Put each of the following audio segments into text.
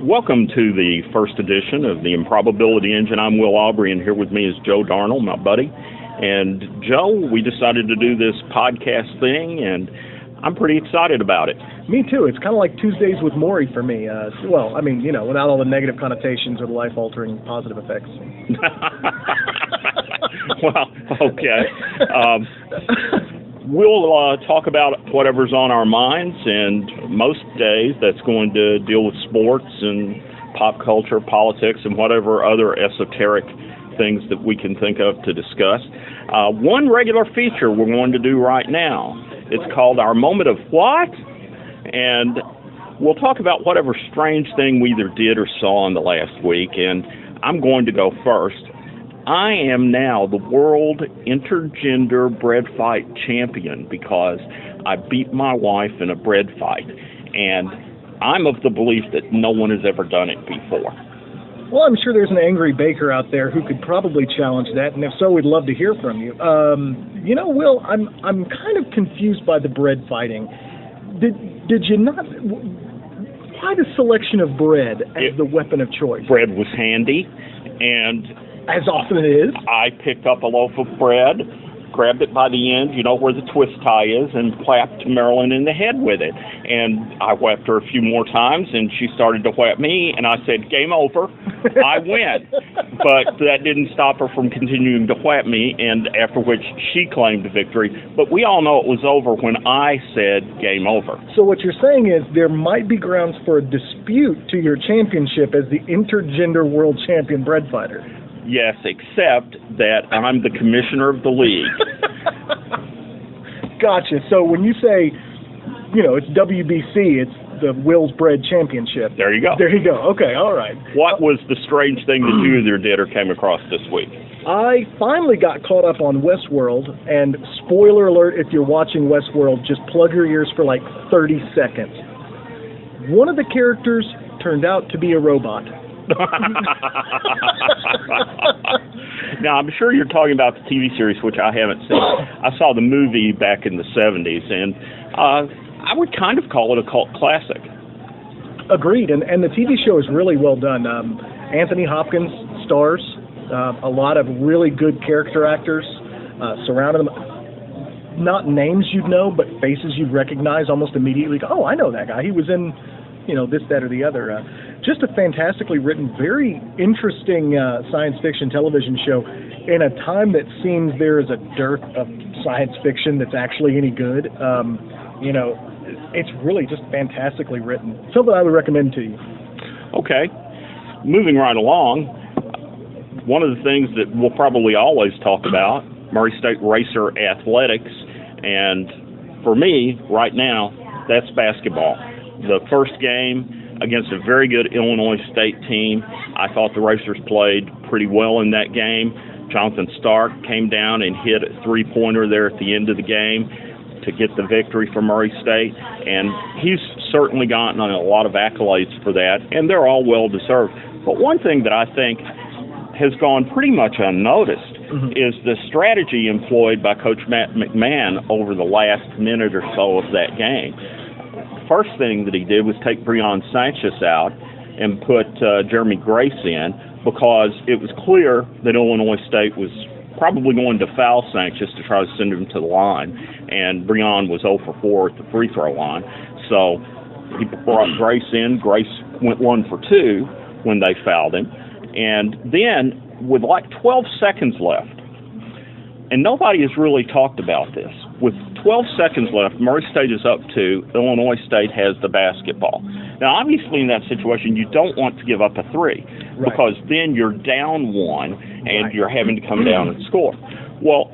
Welcome to the first edition of the Improbability Engine. I'm Will Aubrey, and here with me is Joe Darnall, my buddy. And Joe, we decided to do this podcast thing, and I'm pretty excited about it. Me too. It's kind of like Tuesdays with Maury for me. Without all the negative connotations or the life-altering positive effects. Well, okay. We'll talk about whatever's on our minds, and most days that's going to deal with sports and pop culture, politics, and whatever other esoteric things that we can think of to discuss. One regular feature we're going to do right now, it's called our Moment of What? And we'll talk about whatever strange thing we either did or saw in the last week, and I'm going to go first. I am now the world intergender bread fight champion because I beat my wife in a bread fight, and I'm of the belief that no one has ever done it before. Well, I'm sure there's an angry baker out there who could probably challenge that, and if so, we'd love to hear from you. Will, I'm kind of confused by the bread fighting. Did you not? Why the selection of bread as the weapon of choice? Bread was handy, and as often it is, I picked up a loaf of bread, grabbed it by the end, where the twist tie is, and whacked Marilyn in the head with it. And I whacked her a few more times, and she started to whack me, and I said, "Game over, I win." But that didn't stop her from continuing to whack me, and after which she claimed victory. But we all know it was over when I said, "Game over." So what you're saying is there might be grounds for a dispute to your championship as the intergender world champion bread fighter. Yes, except that I'm the commissioner of the league. Gotcha. So when you say, it's WBC, it's the Will's Bread Championship. There you go. There you go. Okay, all right. What was the strange thing that you either did or came across this week? I finally got caught up on Westworld, and spoiler alert, if you're watching Westworld, just plug your ears for like 30 seconds. One of the characters turned out to be a robot. Now, I'm sure you're talking about the TV series, which I haven't seen. I saw the movie back in the 70s, and I would kind of call it a cult classic. Agreed, and the TV show is really well done. Anthony Hopkins stars, a lot of really good character actors surrounding them. Not names you'd know, but faces you'd recognize almost immediately. Oh, I know that guy. He was in, this, that, or the other. Just a fantastically written, very interesting science fiction television show in a time that seems there is a dearth of science fiction that's actually any good. It's really just fantastically written. Something I would recommend to you. Okay. Moving right along, one of the things that we'll probably always talk about, Murray State Racer athletics, and for me, right now, that's basketball. The first game against a very good Illinois State team. I thought the Racers played pretty well in that game. Jonathan Stark came down and hit a three-pointer there at the end of the game to get the victory for Murray State, and he's certainly gotten a lot of accolades for that, and they're all well-deserved. But one thing that I think has gone pretty much unnoticed is the strategy employed by Coach Matt McMahon over the last minute or so of that game. First thing that he did was take Breon Sanchez out and put Jeremy Grace in because it was clear that Illinois State was probably going to foul Sanchez to try to send him to the line, and Breon was 0 for 4 at the free throw line. So he brought Grace in. Grace went 1 for 2 when they fouled him. And then with like 12 seconds left, and nobody has really talked about this, with 12 seconds left, Murray State is up 2. Illinois State has the basketball. Now, obviously, in that situation, you don't want to give up a three because then you're down 1 and you're having to come down and score. Well,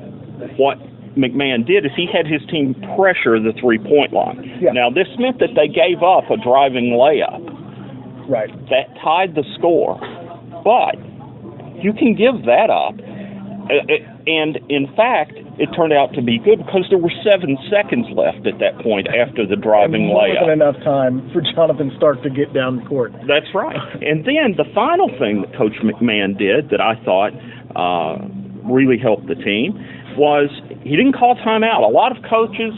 what McMahon did is he had his team pressure the three-point line. Yeah. Now, this meant that they gave up a driving layup. Right. That tied the score. But you can give that up. And, in fact, it turned out to be good because there were 7 seconds left at that point after the driving layup. Wasn't enough time for Jonathan Stark to get down the court. That's right. And then the final thing that Coach McMahon did that I thought really helped the team was he didn't call timeout. A lot of coaches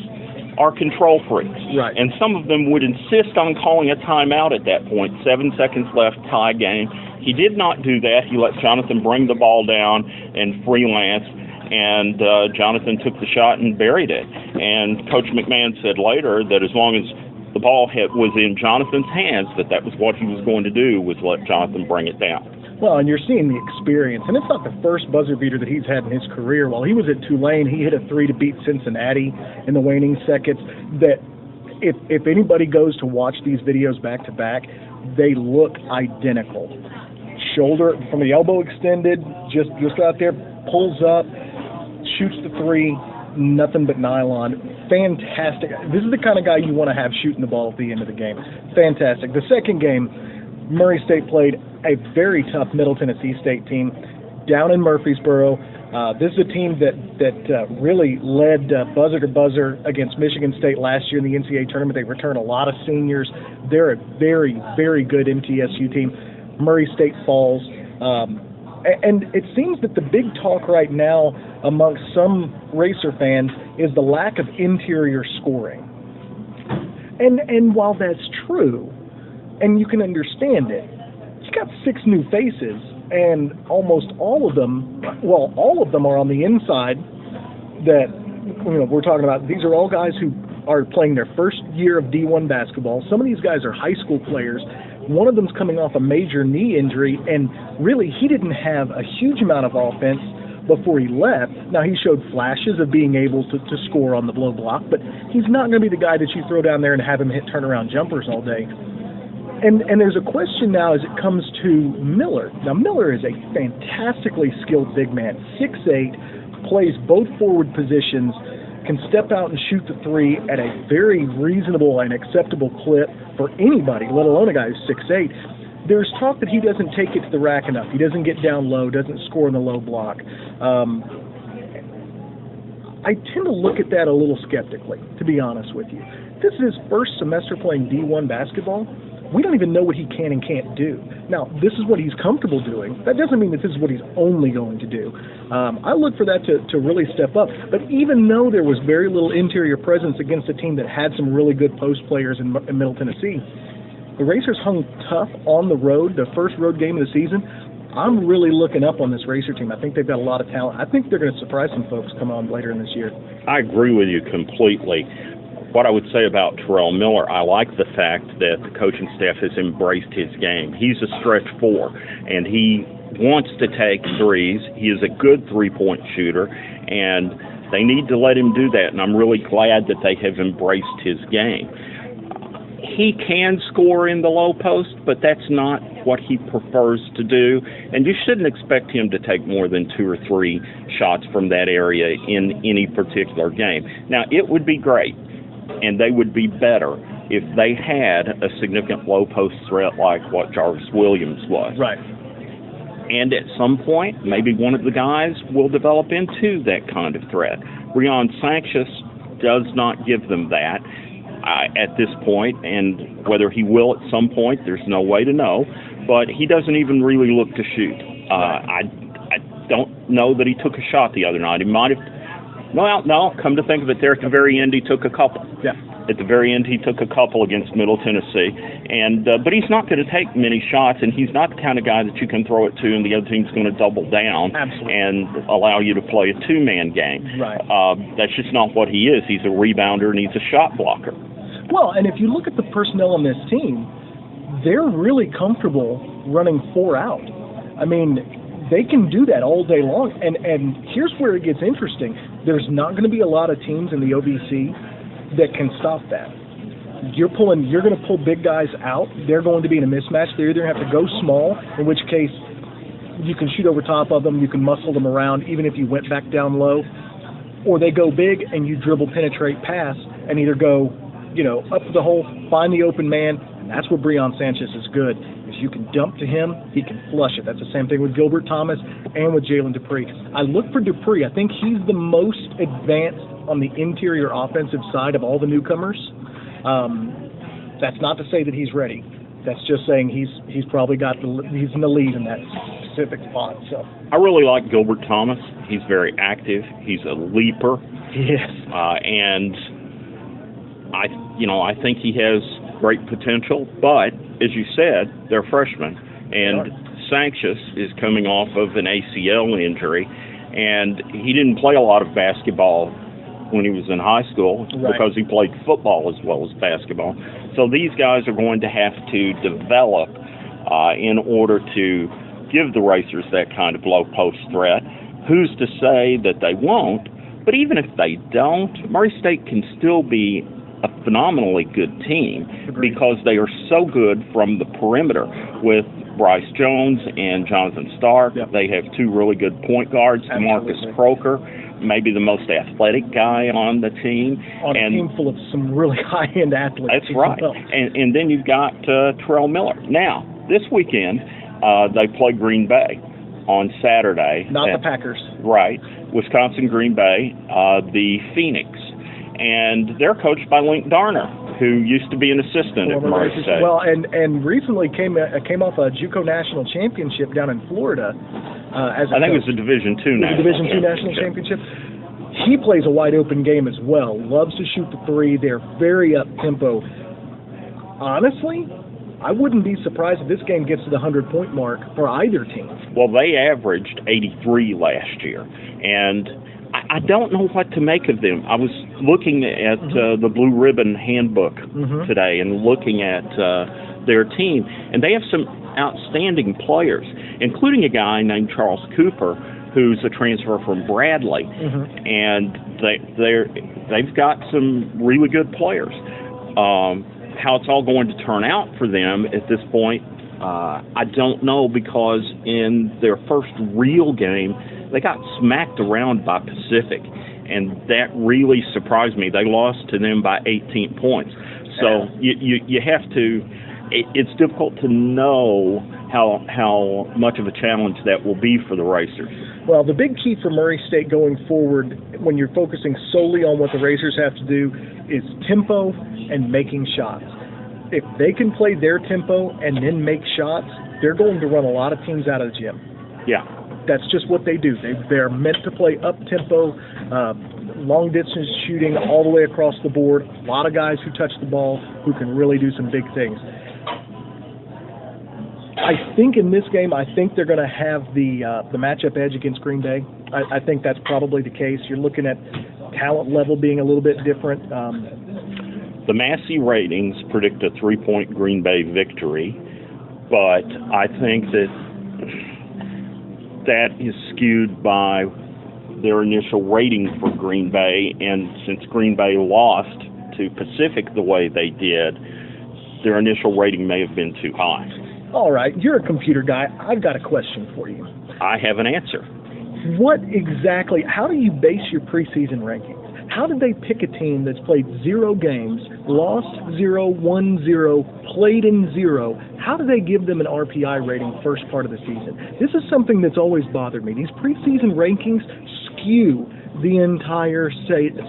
are control freaks. Right. And some of them would insist on calling a timeout at that point. 7 seconds left, tie game. He did not do that. He let Jonathan bring the ball down and freelance, and Jonathan took the shot and buried it. And Coach McMahon said later that as long as the ball was in Jonathan's hands, that was what he was going to do, was let Jonathan bring it down. Well, and you're seeing the experience, and it's not the first buzzer beater that he's had in his career. While he was at Tulane, he hit a 3 to beat Cincinnati in the waning seconds. That if anybody goes to watch these videos back to back, they look identical. Shoulder from the elbow extended, just out there, pulls up, shoots the 3, nothing but nylon. Fantastic. This is the kind of guy you want to have shooting the ball at the end of the game. Fantastic. The second game, Murray State played a very tough Middle Tennessee State team down in Murfreesboro. This is a team that really led buzzer to buzzer against Michigan State last year in the NCAA tournament. They return a lot of seniors. They're a very, very good MTSU team. Murray State falls. And it seems that the big talk right now amongst some Racer fans is the lack of interior scoring. And while that's true, and you can understand it, you got 6 new faces, and almost all of them are on the inside. That we're talking about. These are all guys who are playing their first year of D1 basketball. Some of these guys are high school players. One of them's coming off a major knee injury, and really he didn't have a huge amount of offense before he left. Now, he showed flashes of being able to score on the blow block, but he's not going to be the guy that you throw down there and have him hit turnaround jumpers all day. And there's a question now as it comes to Miller. Now, Miller is a fantastically skilled big man, 6'8", plays both forward positions, can step out and shoot the 3 at a very reasonable and acceptable clip for anybody, let alone a guy who's 6'8". There's talk that he doesn't take it to the rack enough. He doesn't get down low, doesn't score in the low block. I tend to look at that a little skeptically, to be honest with you. This is his first semester playing D1 basketball. We don't even know what he can and can't do. Now, this is what he's comfortable doing. That doesn't mean that this is what he's only going to do. I look for that to really step up. But even though there was very little interior presence against a team that had some really good post players in Middle Tennessee, the Racers hung tough on the road, the first road game of the season. I'm really looking up on this Racer team. I think they've got a lot of talent. I think they're going to surprise some folks coming on later in this year. I agree with you completely. What I would say about Terrell Miller, I like the fact that the coaching staff has embraced his game. He's a stretch 4, and he wants to take threes. He is a good three-point shooter, and they need to let him do that, and I'm really glad that they have embraced his game. He can score in the low post, but that's not what he prefers to do, and you shouldn't expect him to take more than 2 or 3 shots from that area in any particular game. Now, it would be great, and they would be better if they had a significant low post threat like what Jarvis Williams was. Right. And at some point, maybe one of the guys will develop into that kind of threat. Breon Sanchez does not give them that at this point, and whether he will at some point, there's no way to know. But he doesn't even really look to shoot. I don't know that he took a shot the other night. He might have. Well, no, come to think of it, there at the very end he took a couple. Yeah. At the very end he took a couple against Middle Tennessee. And but he's not going to take many shots, and he's not the kind of guy that you can throw it to and the other team's going to double down. Absolutely. And allow you to play a 2-man game. Right. That's just not what he is. He's a rebounder and he's a shot blocker. Well, and if you look at the personnel on this team, they're really comfortable running 4 out. I mean, they can do that all day long. And here's where it gets interesting. There's not going to be a lot of teams in the OVC that can stop that. You're going to pull big guys out. They're going to be in a mismatch. They're either going to have to go small, in which case you can shoot over top of them, you can muscle them around even if you went back down low, or they go big and you dribble, penetrate, pass, and either go up to the hole, find the open man. And that's where Breon Sanchez is good. If you can dump to him, he can flush it. That's the same thing with Gilbert Thomas and with Jalen Dupree. I look for Dupree. I think he's the most advanced on the interior offensive side of all the newcomers. That's not to say that he's ready. That's just saying he's probably he's in the lead in that specific spot. So I really like Gilbert Thomas. He's very active. He's a leaper. Yes. And I think he has great potential, but as you said, they're freshmen, and Sanchez is coming off of an ACL injury, and he didn't play a lot of basketball when he was in high school because he played football as well as basketball. So these guys are going to have to develop in order to give the Racers that kind of low post threat. Who's to say that they won't? But even if they don't, Murray State can still be a phenomenally good team because they are so good from the perimeter with Bryce Jones and Jonathan Stark. Yep. They have two really good point guards, DeMarcus Croker, maybe the most athletic guy on the team. On a team full of some really high-end athletes. That's right. Well. And then you've got Terrell Miller. Now, this weekend, they play Green Bay on Saturday. Not the Packers. Right. Wisconsin, Green Bay, the Phoenix. And they're coached by Link Darner, who used to be an assistant at Murray State. Well, and recently came off a JUCO national championship down in Florida. I think it was a Division II national championship. He plays a wide open game as well. Loves to shoot the three. They're very up tempo. Honestly, I wouldn't be surprised if this game gets to the 100-point mark for either team. Well, they averaged 83 last year, and I don't know what to make of them. I was looking at the Blue Ribbon Handbook today and looking at their team, and they have some outstanding players, including a guy named Charles Cooper, who's a transfer from Bradley, and they've got some really good players. How it's all going to turn out for them at this point, I don't know, because in their first real game, they got smacked around by Pacific, and that really surprised me. They lost to them by 18 points. So you have to. It's difficult to know how much of a challenge that will be for the Racers. Well, the big key for Murray State going forward, when you're focusing solely on what the Racers have to do, is tempo and making shots. If they can play their tempo and then make shots, they're going to run a lot of teams out of the gym. Yeah. That's just what they do. They're meant to play up-tempo, long-distance shooting all the way across the board. A lot of guys who touch the ball who can really do some big things. I think in this game, they're going to have the matchup edge against Green Bay. I think that's probably the case. You're looking at talent level being a little bit different. The Massey ratings predict a 3-point Green Bay victory, but I think that is skewed by their initial rating for Green Bay, and since Green Bay lost to Pacific the way they did, their initial rating may have been too high. All right, you're a computer guy. I've got a question for you. I have an answer. How do you base your preseason rankings? How did they pick a team that's played 0 games, lost 0, won 0, played in 0? How do they give them an RPI rating first part of the season? This is something that's always bothered me. These preseason rankings skew the entire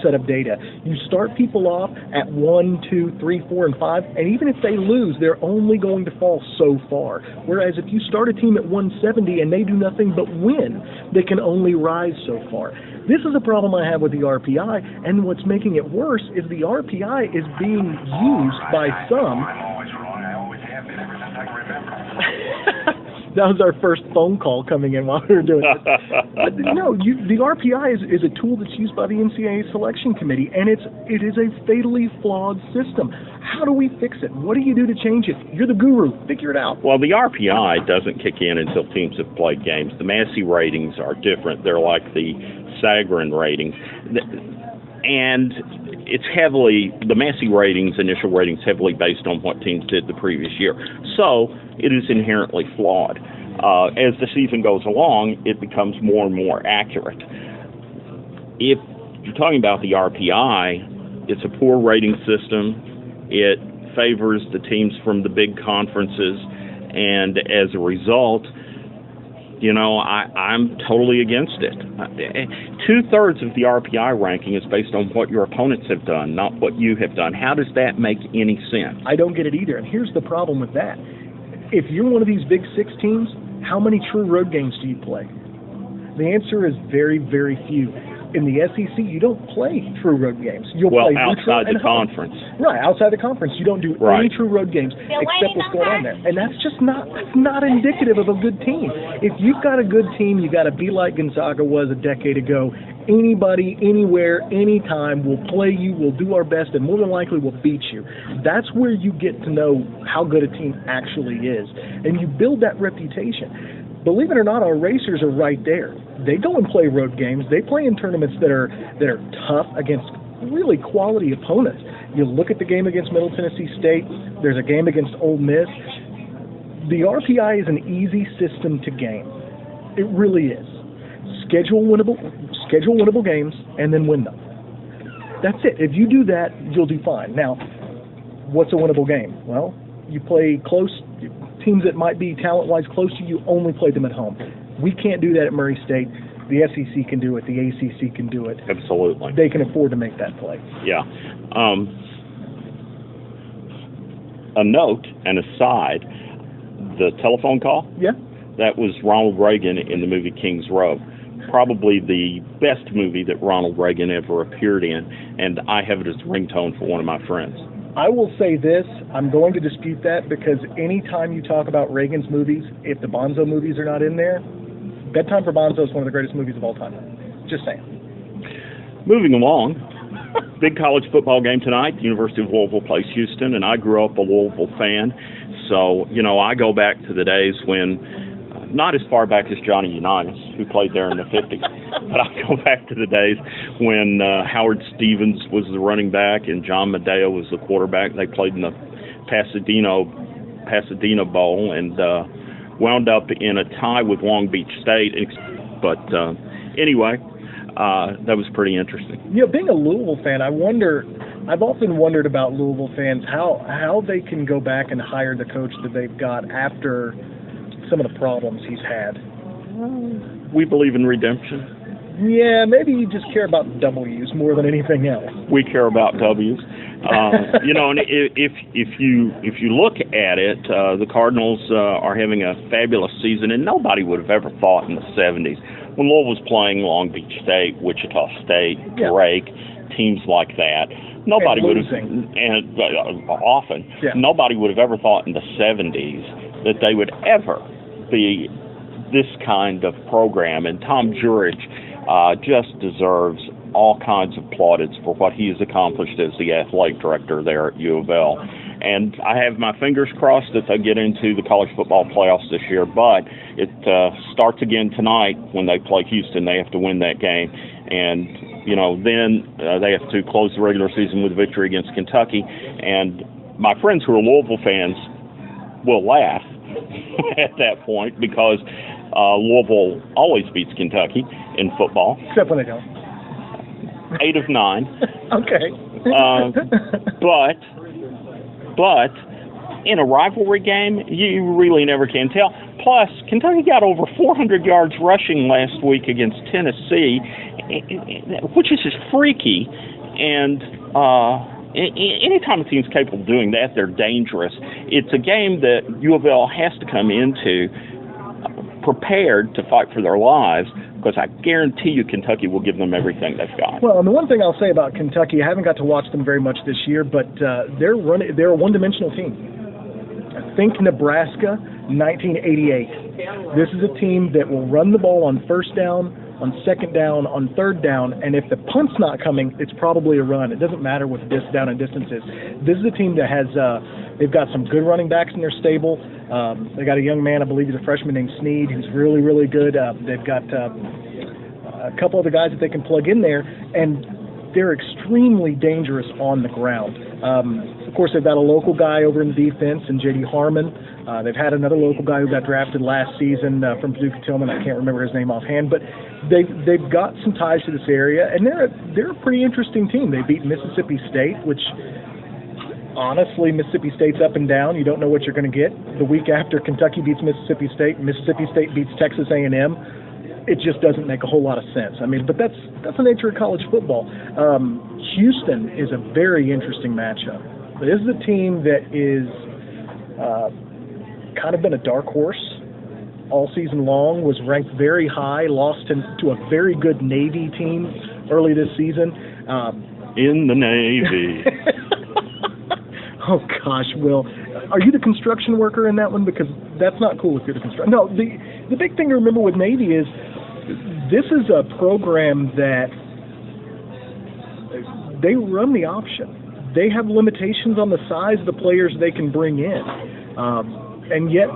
set of data. You start people off at 1, 2, 3, 4, and 5, and even if they lose, they're only going to fall so far. Whereas if you start a team at 170 and they do nothing but win, they can only rise so far. This is a problem I have with the RPI, and what's making it worse is the RPI is being used by some. That was our first phone call coming in while we were doing this. The RPI is a tool that's used by the NCAA selection committee, and it is a fatally flawed system. How do we fix it? What do you do to change it? You're the guru. Figure it out. Well, the RPI doesn't kick in until teams have played games. The Massey ratings are different. They're like the Sagarin ratings. And it's the Massey ratings, initial ratings, heavily based on what teams did the previous year. So it is inherently flawed. As the season goes along, it becomes more and more accurate. If you're talking about the RPI, it's a poor rating system. It favors the teams from the big conferences, and as a result, I'm totally against it. 2/3 of the RPI ranking is based on what your opponents have done, not what you have done. How does that make any sense? I don't get it either, and here's the problem with that. If you're one of these Big Six teams, how many true road games do you play? The answer is very, very few. In the SEC, you don't play true road games. You'll play outside the home. conference. Right, outside the conference, you don't do any true road games except what's going on there. And that's not indicative of a good team. If you've got a good team, you got to be like Gonzaga was a decade ago. Anybody, anywhere, anytime will play you, will do our best, and more than likely will beat you. That's where you get to know how good a team actually is. And you build that reputation. Believe it or not, our racers are right there. They go and play road games. They play in tournaments that are tough against really quality opponents. You look at the game against Middle Tennessee State. There's a game against Ole Miss. The RPI is an easy system to game. It really is. Schedule winnable games and then win them. That's it. If you do that, you'll do fine. Now, what's a winnable game? Well, you play close. Teams that might be talent-wise close to you, only play them at home. We can't do that at Murray State. The SEC can do it. The ACC can do it. Absolutely. They can afford to make that play. Yeah. A note, an aside, the telephone call? Yeah. That was Ronald Reagan in the movie King's Row. Probably the best movie that Ronald Reagan ever appeared in, and I have it as a ringtone for one of my friends. I will say this, I'm going to dispute that because anytime you talk about Reagan's movies, if the Bonzo movies are not in there, Bedtime for Bonzo is one of the greatest movies of all time. Just saying. Moving along, big college football game tonight. The University of Louisville plays Houston, and I grew up a Louisville fan. So, I go back to the days when, not as far back as Johnny Unitas, who played there in the 50s, but I go back to the days when Howard Stevens was the running back and John Medea was the quarterback. They played in the Pasadena Bowl and wound up in a tie with Long Beach State. But anyway, that was pretty interesting. Being a Louisville fan, I've often wondered about Louisville fans, how they can go back and hire the coach that they've got after some of the problems he's had. We believe in redemption. Yeah, maybe you just care about W's more than anything else. We care about W's. And if you look at it, the Cardinals are having a fabulous season, and nobody would have ever thought in the 70s when Louisville was playing Long Beach State, Wichita State, Drake, teams like that. Nobody would have, often. Yeah. Nobody would have ever thought in the 70s that they would ever be this kind of program. And Tom Jurich just deserves all kinds of plaudits for what he has accomplished as the athletic director there at U of L. And I have my fingers crossed that they'll get into the college football playoffs this year, but it starts again tonight when they play Houston. They have to win that game. And, then they have to close the regular season with a victory against Kentucky. And my friends who are Louisville fans will laugh at that point because Louisville always beats Kentucky in football. Except when they don't. 8 of 9. Okay. But in a rivalry game, you really never can tell. Plus, Kentucky got over 400 yards rushing last week against Tennessee, which is just freaky. And anytime a team's capable of doing that, they're dangerous. It's a game that U of L has to come into prepared to fight for their lives, because I guarantee you Kentucky will give them everything they've got. Well, and the one thing I'll say about Kentucky, I haven't got to watch them very much this year, but they're a one-dimensional team. Think Nebraska, 1988. This is a team that will run the ball on first down, on second down, on third down, and if the punt's not coming, it's probably a run. It doesn't matter what the down and distance is. This is a team that has they've got some good running backs in their stable. They got a young man, I believe he's a freshman named Snead, who's really, really good. They've got a couple other guys that they can plug in there, and they're extremely dangerous on the ground. Of course, they've got a local guy over in the defense, and J.D. Harmon. They've had another local guy who got drafted last season from Paducah Tillman. I can't remember his name offhand, but they've got some ties to this area, and they're a pretty interesting team. They beat Mississippi State, which honestly, Mississippi State's up and down. You don't know what you're going to get. The week after Kentucky beats Mississippi State beats Texas A&M. It just doesn't make a whole lot of sense. I mean, but that's the nature of college football. Houston is a very interesting matchup. This is a team that is kind of been a dark horse all season long, was ranked very high, lost to a very good Navy team early this season. In the Navy. Oh gosh, Will, are you the construction worker in that one? Because that's not cool if you're the construction. No, the big thing to remember with Navy is this is a program that they run the option. They have limitations on the size of the players they can bring in, and yet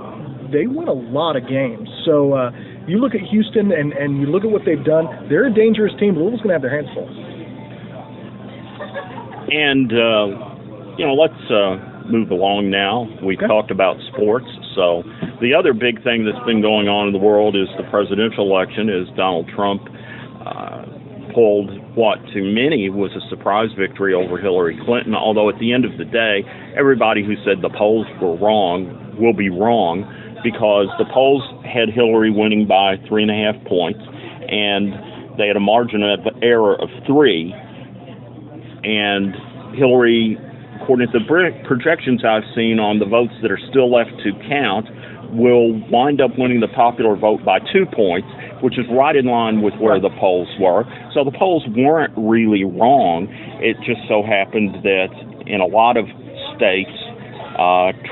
they win a lot of games. So you look at Houston and you look at what they've done. They're a dangerous team. Louisville's going to have their hands full. And let's move along now. We talked about sports. So the other big thing that's been going on in the world is the presidential election. Is Donald Trump pulled what to many was a surprise victory over Hillary Clinton, although at the end of the day, everybody who said the polls were wrong will be wrong, because the polls had Hillary winning by 3.5 points, and they had a margin of error of 3, and Hillary, according to the projections I've seen on the votes that are still left to count, will wind up winning the popular vote by 2 points, which is right in line with where the polls were. So the polls weren't really wrong. It just so happened that in a lot of states,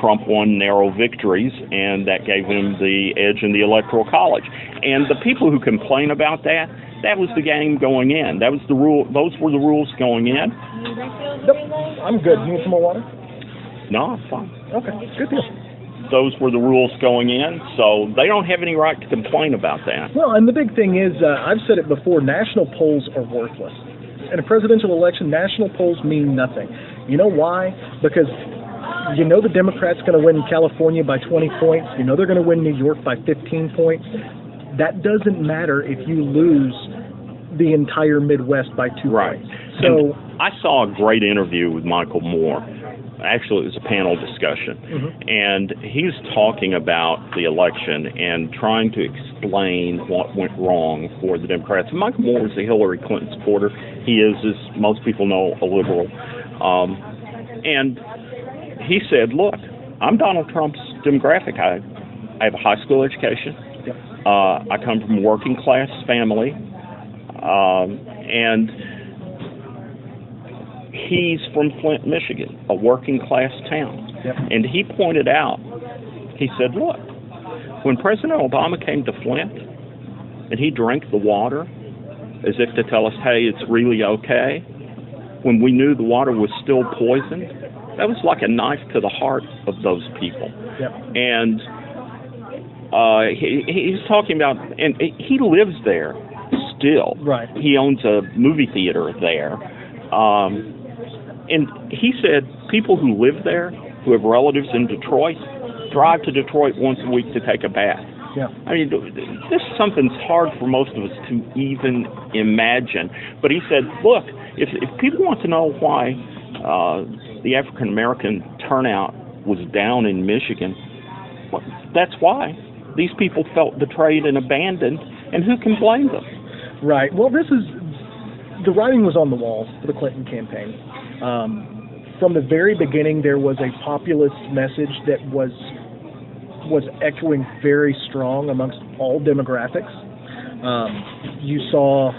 Trump won narrow victories, and that gave him the edge in the Electoral College. And the people who complain about that was the game going in. That was the rule. Those were the rules going in. Nope, I'm good. You need some more water? No, it's fine. Okay, good deal. Those were the rules going in, so they don't have any right to complain about that. Well, and the big thing is, I've said it before, national polls are worthless. In a presidential election, national polls mean nothing. You know why? Because you know the Democrats going to win California by 20 points. You know they're going to win New York by 15 points. That doesn't matter if you lose the entire Midwest by 2 points. So and I saw a great interview with Michael Moore. Actually, it was a panel discussion, and he was talking about the election and trying to explain what went wrong for the Democrats. Michael Moore was a Hillary Clinton supporter. He is, as most people know, a liberal. And he said, look, I'm Donald Trump's demographic. I have a high school education. I come from a working-class family, and he's from Flint, Michigan, a working-class town. And he pointed out, he said, look, when President Obama came to Flint and he drank the water as if to tell us, hey, it's really okay, when we knew the water was still poisoned, that was like a knife to the heart of those people. And he's talking about, and he lives there still. He owns a movie theater there. And he said people who live there, who have relatives in Detroit, drive to Detroit once a week to take a bath. I mean, this is something that's hard for most of us to even imagine. But he said, look, if people want to know why the African-American turnout was down in Michigan, well, that's why. These people felt betrayed and abandoned, and who can blame them? Well, the writing was on the wall for the Clinton campaign. From the very beginning, there was a populist message that was echoing very strong amongst all demographics. You saw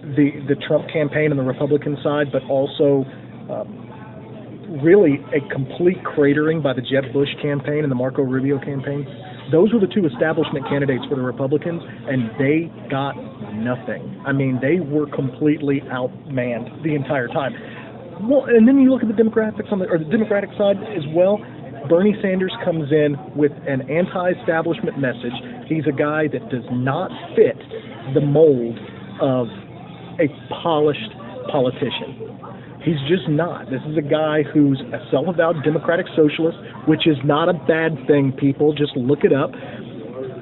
the Trump campaign on the Republican side, but also really a complete cratering by the Jeb Bush campaign and the Marco Rubio campaign. Those were the two establishment candidates for the Republicans, and they got nothing. I mean, they were completely outmanned the entire time. Well, and then you look at the demographics the Democratic side as well. Bernie Sanders comes in with an anti-establishment message. He's a guy that does not fit the mold of a polished politician. He's just not. This is a guy who's a self-avowed democratic socialist, which is not a bad thing, people. Just look it up.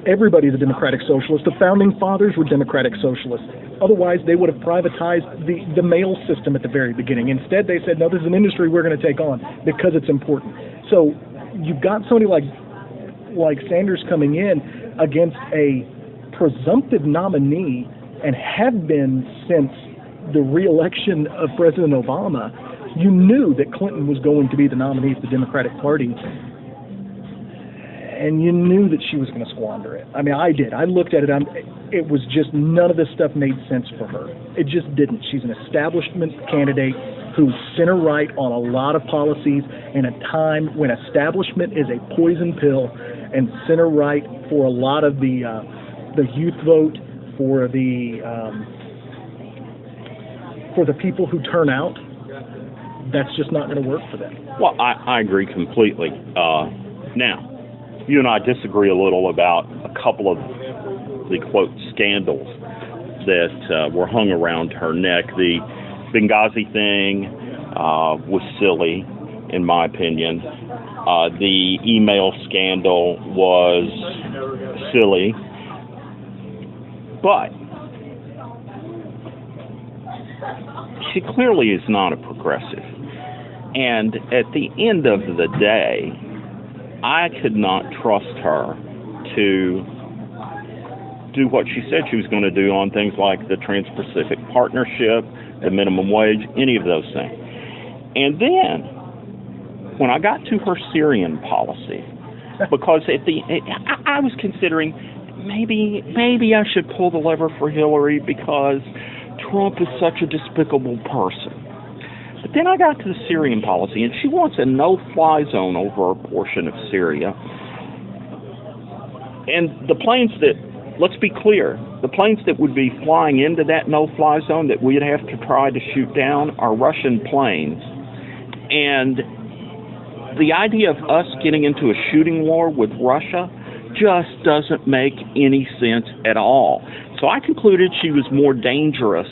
Everybody's a democratic socialist. The founding fathers were democratic socialists. Otherwise, they would have privatized the mail system at the very beginning. Instead, they said, no, this is an industry we're going to take on because it's important. So you've got somebody like Sanders coming in against a presumptive nominee and have been since the re-election of President Obama. You knew that Clinton was going to be the nominee for the Democratic Party. and you knew that she was going to squander it. I mean, I did. I looked at it. It was just none of this stuff made sense for her. It just didn't. She's an establishment candidate who's center right on a lot of policies in a time when establishment is a poison pill, and center right for a lot of the youth vote, for the people who turn out. That's just not going to work for them. Well, I agree completely. Now, you and I disagree a little about a couple of the, quote, scandals that were hung around her neck. The Benghazi thing was silly, in my opinion. The email scandal was silly. But she clearly is not a progressive. And at the end of the day, I could not trust her to do what she said she was going to do on things like the Trans-Pacific Partnership, the minimum wage, any of those things. And then, when I got to her Syrian policy, because I was considering maybe I should pull the lever for Hillary because Trump is such a despicable person. But then I got to the Syrian policy, and she wants a no-fly zone over a portion of Syria. And the planes that, let's be clear, the planes that would be flying into that no-fly zone that we'd have to try to shoot down are Russian planes. And the idea of us getting into a shooting war with Russia just doesn't make any sense at all. So I concluded she was more dangerous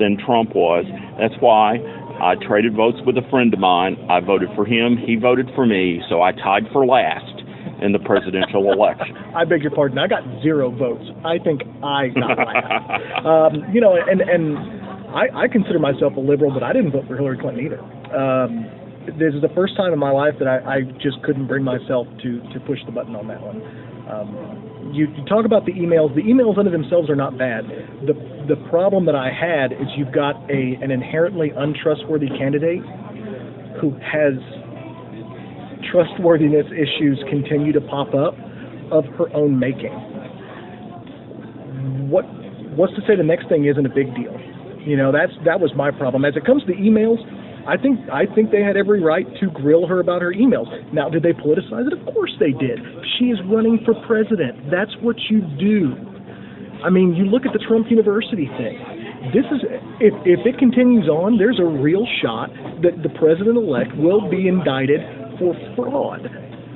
than Trump was. That's why I traded votes with a friend of mine. I voted for him. He voted for me. So I tied for last in the presidential election. I beg your pardon. I got 0 votes. I think I got last. And I consider myself a liberal, but I didn't vote for Hillary Clinton either. This is the first time in my life that I just couldn't bring myself to push the button on that one. You talk about the emails. The emails unto themselves are not bad. The problem that I had is you've got an inherently untrustworthy candidate who has trustworthiness issues continue to pop up of her own making. What's to say the next thing isn't a big deal? That was my problem. As it comes to the emails, I think they had every right to grill her about her emails. Now, did they politicize it? Of course they did. She is running for president. That's what you do. I mean, you look at the Trump University thing. This is if it continues on, there's a real shot that the president-elect will be indicted for fraud.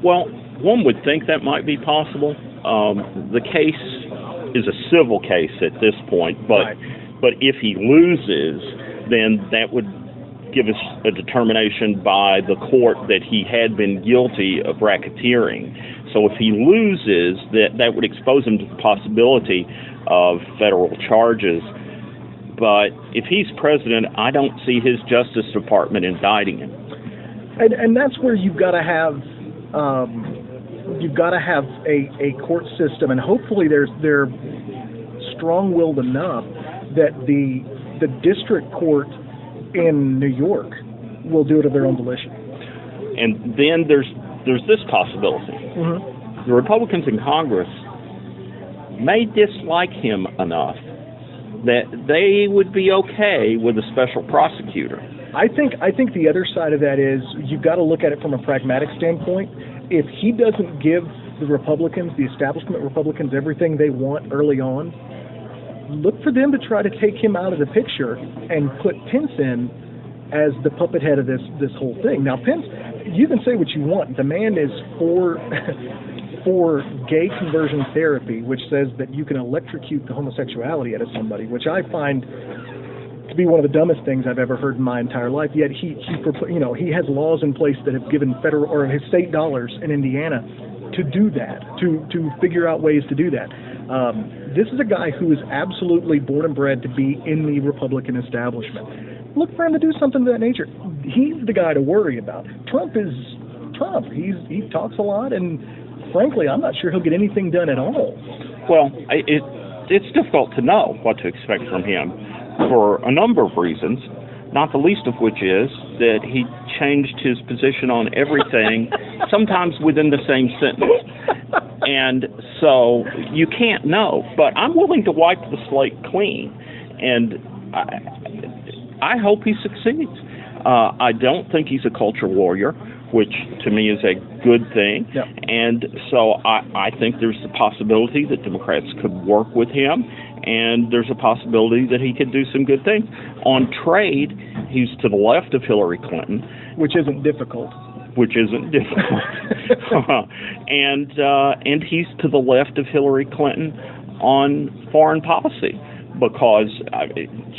Well, one would think that might be possible. The case is a civil case at this point, but if he loses, then that would give us a determination by the court that he had been guilty of racketeering. So if he loses, that would expose him to the possibility of federal charges. But if he's president, I don't see his Justice Department indicting him. And that's where you've got to have a court system, and hopefully they're strong-willed enough that the district court in New York will do it of their own volition. And then there's this possibility. Mm-hmm. The Republicans in Congress may dislike him enough that they would be okay with a special prosecutor. I think the other side of that is you've got to look at it from a pragmatic standpoint. If he doesn't give the Republicans, the establishment Republicans, everything they want early on, look for them to try to take him out of the picture and put Pence in as the puppet head of this whole thing. Now, Pence, you can say what you want. The man is for gay conversion therapy, which says that you can electrocute the homosexuality out of somebody, which I find to be one of the dumbest things I've ever heard in my entire life. Yet he has laws in place that have given federal or his state dollars in Indiana to do that, to figure out ways to do that. This is a guy who is absolutely born and bred to be in the Republican establishment. Look for him to do something of that nature. He's the guy to worry about. Trump is Trump. He talks a lot, and frankly, I'm not sure he'll get anything done at all. Well, it's difficult to know what to expect from him for a number of reasons, not the least of which is that he changed his position on everything, sometimes within the same sentence. And so you can't know. But I'm willing to wipe the slate clean, and I hope he succeeds. I don't think he's a culture warrior, which to me is a good thing. Yep. And so I think there's the possibility that Democrats could work with him, and there's a possibility that he could do some good things. On trade, he's to the left of Hillary Clinton. Which isn't difficult. And he's to the left of Hillary Clinton on foreign policy, because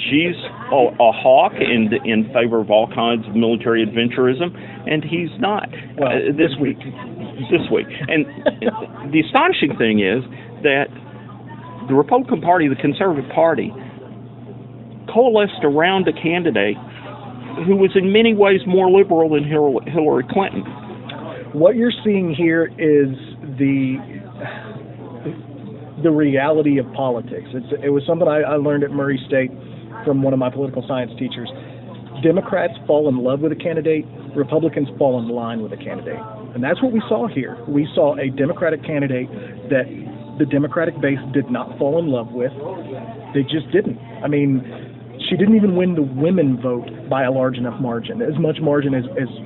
she's a hawk in favor of all kinds of military adventurism, and he's not. Well, this week. And the astonishing thing is that the Republican Party, the Conservative Party, coalesced around a candidate who was in many ways more liberal than Hillary Clinton. What you're seeing here is the reality of politics. It was something I learned at Murray State from one of my political science teachers. Democrats fall in love with a candidate, Republicans fall in line with a candidate. And that's what we saw here. We saw a Democratic candidate that the Democratic base did not fall in love with. They just didn't. I mean, she didn't even win the women vote by a large enough margin, as much margin as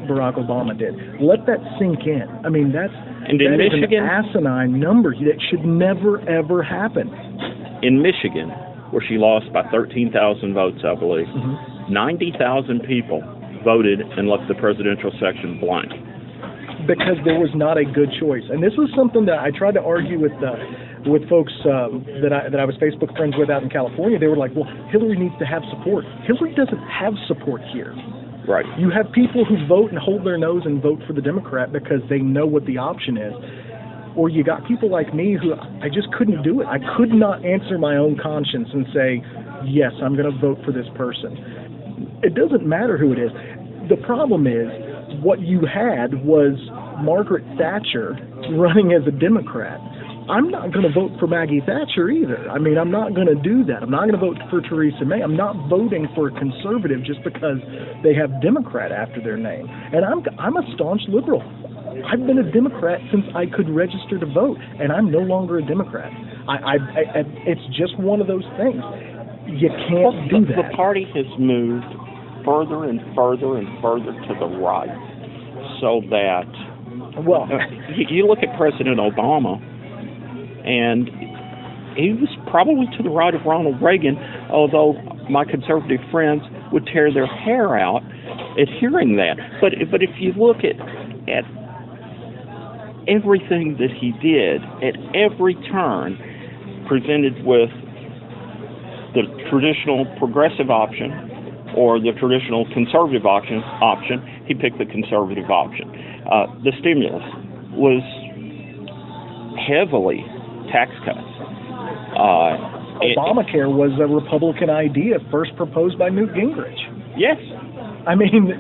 Barack Obama did. Let that sink in. I mean, that is an asinine number that should never, ever happen. In Michigan, where she lost by 13,000 votes, I believe, 90,000 people voted and left the presidential section blank. Because there was not a good choice. And this was something that I tried to argue with folks that I was Facebook friends with out in California. They were like, well, Hillary needs to have support. Hillary doesn't have support here. Right. You have people who vote and hold their nose and vote for the Democrat because they know what the option is. Or you got people like me who I just couldn't do it. I could not answer my own conscience and say, yes, I'm going to vote for this person. It doesn't matter who it is. The problem is what you had was Margaret Thatcher running as a Democrat. I'm not going to vote for Maggie Thatcher either. I mean, I'm not going to do that. I'm not going to vote for Theresa May. I'm not voting for a conservative just because they have Democrat after their name. And I'm a staunch liberal. I've been a Democrat since I could register to vote, and I'm no longer a Democrat. It's just one of those things. You can't do that. The party has moved further and further and further to the right, so that, well, you look at President Obama, and he was probably to the right of Ronald Reagan, although my conservative friends would tear their hair out at hearing that. But if you look at everything that he did, at every turn, presented with the traditional progressive option or the traditional conservative option, he picked the conservative option. The stimulus was heavily tax cuts. Obamacare was a Republican idea first proposed by Newt Gingrich. Yes. I mean,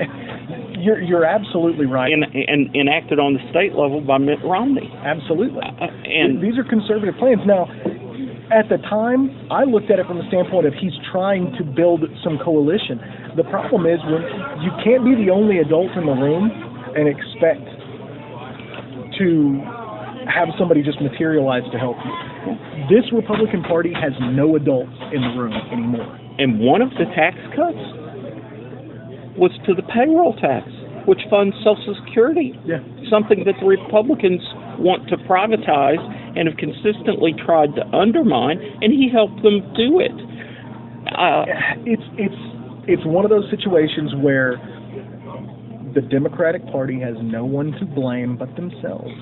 you're absolutely right. And enacted on the state level by Mitt Romney. Absolutely. And these are conservative plans. Now, at the time, I looked at it from the standpoint of he's trying to build some coalition. The problem is when you can't be the only adult in the room and expect to have somebody just materialize to help you. This Republican Party has no adults in the room anymore. And one of the tax cuts was to the payroll tax, which funds Social Security, something that the Republicans want to privatize and have consistently tried to undermine, and he helped them do it. It's one of those situations where the Democratic Party has no one to blame but themselves.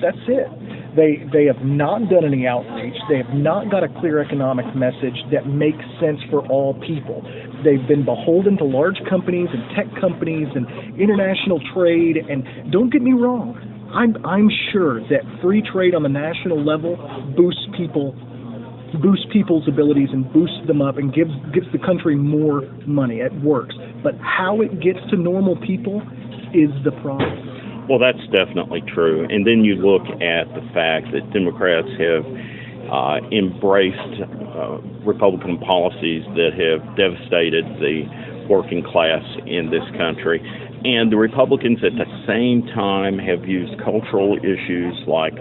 That's it. They have not done any outreach. They have not got a clear economic message that makes sense for all people. They've been beholden to large companies and tech companies and international trade. And don't get me wrong, I'm sure that free trade on the national level boosts people's abilities and boosts them up and gives the country more money. It works. But how it gets to normal people is the problem. Well, that's definitely true. And then you look at the fact that Democrats have embraced Republican policies that have devastated the working class in this country. And the Republicans at the same time have used cultural issues like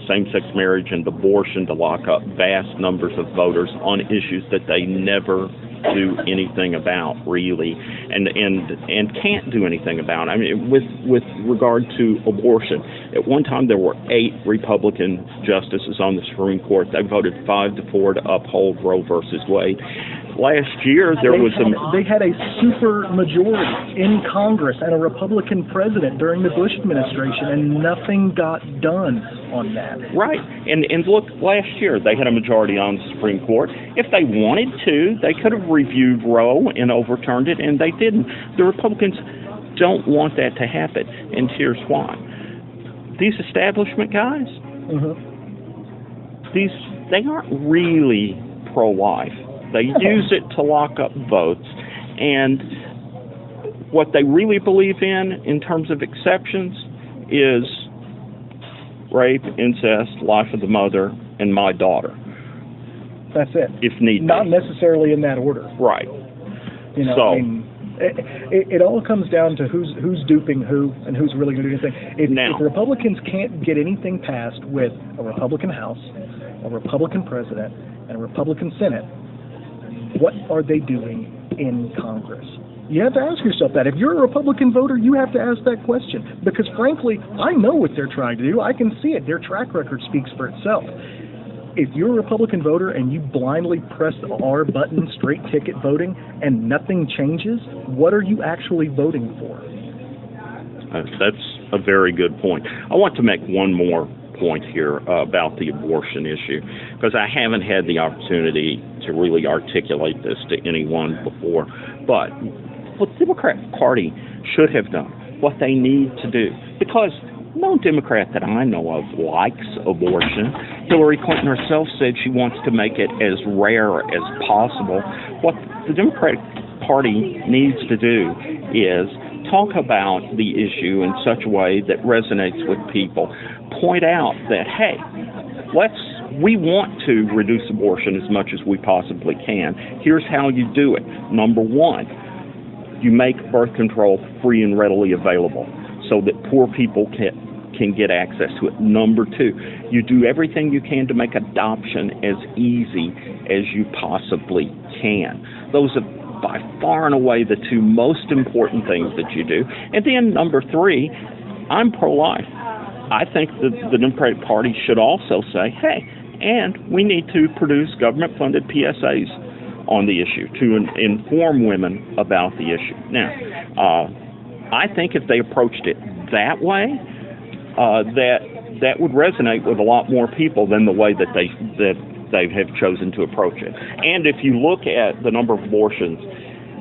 same-sex marriage and abortion to lock up vast numbers of voters on issues that they never do anything about, really, and can't do anything about. I mean, with regard to abortion, at one time there were 8 Republican justices on the Supreme Court. They voted 5-4 to uphold Roe versus Wade. Last year they had a super majority in Congress and a Republican president during the Bush administration, and nothing got done on that. Right, and look, last year they had a majority on the Supreme Court. If they wanted to, they could have reviewed Roe and overturned it, and they didn't. The Republicans don't want that to happen, and here's why. These establishment guys, they aren't really pro-life. They use it to lock up votes, and what they really believe in terms of exceptions is rape, incest, life of the mother, and my daughter. That's it. If need be. Not necessarily in that order. Right. You know, so, I mean, it all comes down to who's duping who and who's really going to do anything. If Republicans can't get anything passed with a Republican House, a Republican president, and a Republican Senate, what are they doing in Congress? You have to ask yourself that. If you're a Republican voter, you have to ask that question. Because frankly, I know what they're trying to do. I can see it. Their track record speaks for itself. If you're a Republican voter and you blindly press the R button, straight ticket voting, and nothing changes, what are you actually voting for? That's a very good point. I want to make one more point here about the abortion issue, because I haven't had the opportunity to really articulate this to anyone before. But what the Democrat Party should have done, what they need to do, because no Democrat that I know of likes abortion. Hillary Clinton herself said she wants to make it as rare as possible. What the Democratic Party needs to do is talk about the issue in such a way that resonates with people. Point out that, hey, we want to reduce abortion as much as we possibly can. Here's how you do it. Number 1, you make birth control free and readily available so that poor people can get access to it. Number 2, you do everything you can to make adoption as easy as you possibly can. Those are by far and away the 2 most important things that you do. And then number 3, I'm pro-life. I think that the Democratic Party should also say, hey, and we need to produce government-funded PSAs on the issue to inform women about the issue. Now, I think if they approached it that way, that would resonate with a lot more people than the way that they have chosen to approach it. And if you look at the number of abortions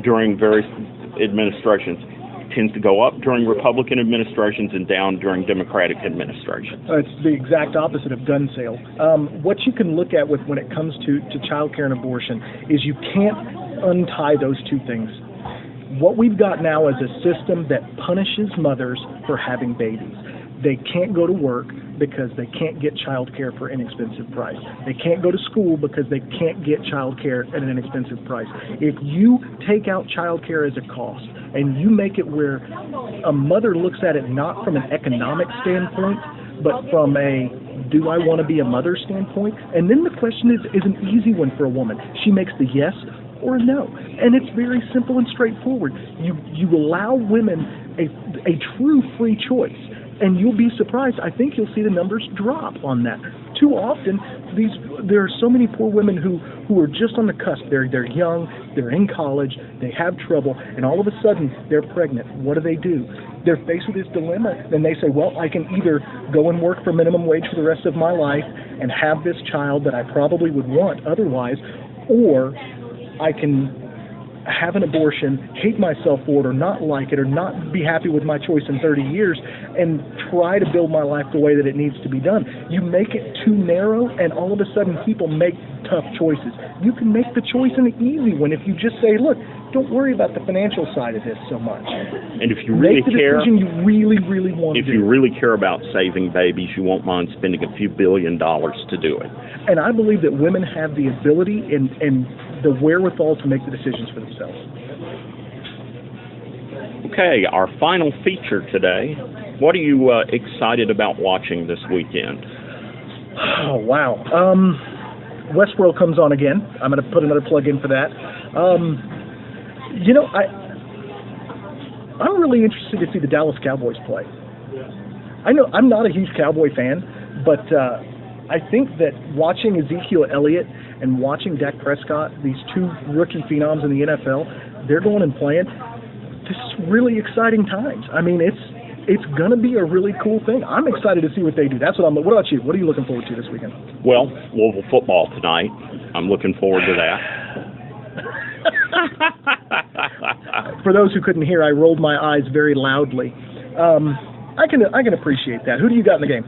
during various administrations, it tends to go up during Republican administrations and down during Democratic administrations. It's the exact opposite of gun sales. What you can look at when it comes to child care and abortion is you can't untie those 2 things. What we've got now is a system that punishes mothers for having babies. They can't go to work because they can't get child care for an inexpensive price. They can't go to school because they can't get child care at an inexpensive price. If you take out child care as a cost and you make it where a mother looks at it not from an economic standpoint, but from a do I want to be a mother standpoint, and then the question is an easy one for a woman. She makes the yes or a no. And it's very simple and straightforward. You allow women a true free choice. And you'll be surprised. I think you'll see the numbers drop on that. Too often, there are so many poor women who are just on the cusp. They're young, they're in college, they have trouble, and all of a sudden they're pregnant. What do? They're faced with this dilemma, and they say, well, I can either go and work for minimum wage for the rest of my life and have this child that I probably would want otherwise, or I can have an abortion, hate myself for it, or not like it, or not be happy with my choice in 30 years, and try to build my life the way that it needs to be done. You make it too narrow, and all of a sudden people make tough choices. You can make the choice an easy one if you just say, look, don't worry about the financial side of this so much. And if you really care, decision you really, really want to do. If you really care about saving babies, you won't mind spending a few $1 billion to do it. And I believe that women have the ability and the wherewithal to make the decisions for themselves. Okay, our final feature today. What are you excited about watching this weekend? Oh, wow. Westworld comes on again. I'm going to put another plug in for that. I'm really interested to see the Dallas Cowboys play. I know I'm not a huge Cowboy fan, but I think that watching Ezekiel Elliott and watching Dak Prescott, these two rookie phenoms in the NFL, they're going and playing. This is really exciting times. I mean, it's going to be a really cool thing. I'm excited to see what they do. What about you? What are you looking forward to this weekend? Well, Louisville football tonight. I'm looking forward to that. For those who couldn't hear, I rolled my eyes very loudly. I can appreciate that. Who do you got in the game?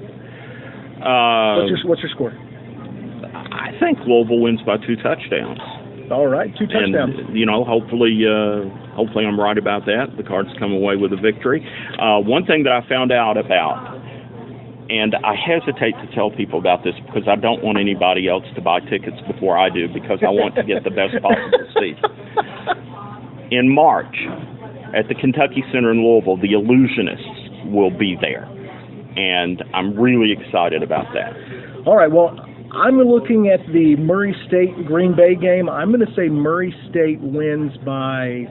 What's your score? I think Louisville wins by 2 touchdowns. All right, 2 touchdowns. And, hopefully I'm right about that. The Cards come away with a victory. One thing that I found out about, and I hesitate to tell people about this because I don't want anybody else to buy tickets before I do because I want to get the best possible seats. In March, at the Kentucky Center in Louisville, the Illusionists will be there. And I'm really excited about that. All right, well, I'm looking at the Murray State-Green Bay game. I'm going to say Murray State wins by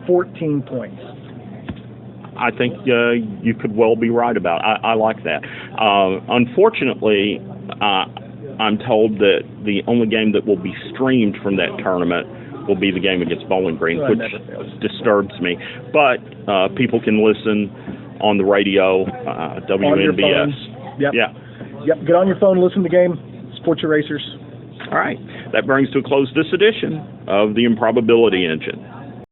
14 points. I think you could well be right about it. I like that. Unfortunately, I'm told that the only game that will be streamed from that tournament will be the game against Bowling Green, which disturbs me. But people can listen on the radio, WNBS. Yep. Yeah. Yep. Get on your phone, listen to the game, support your racers. All right. That brings to a close this edition of the Improbability Engine.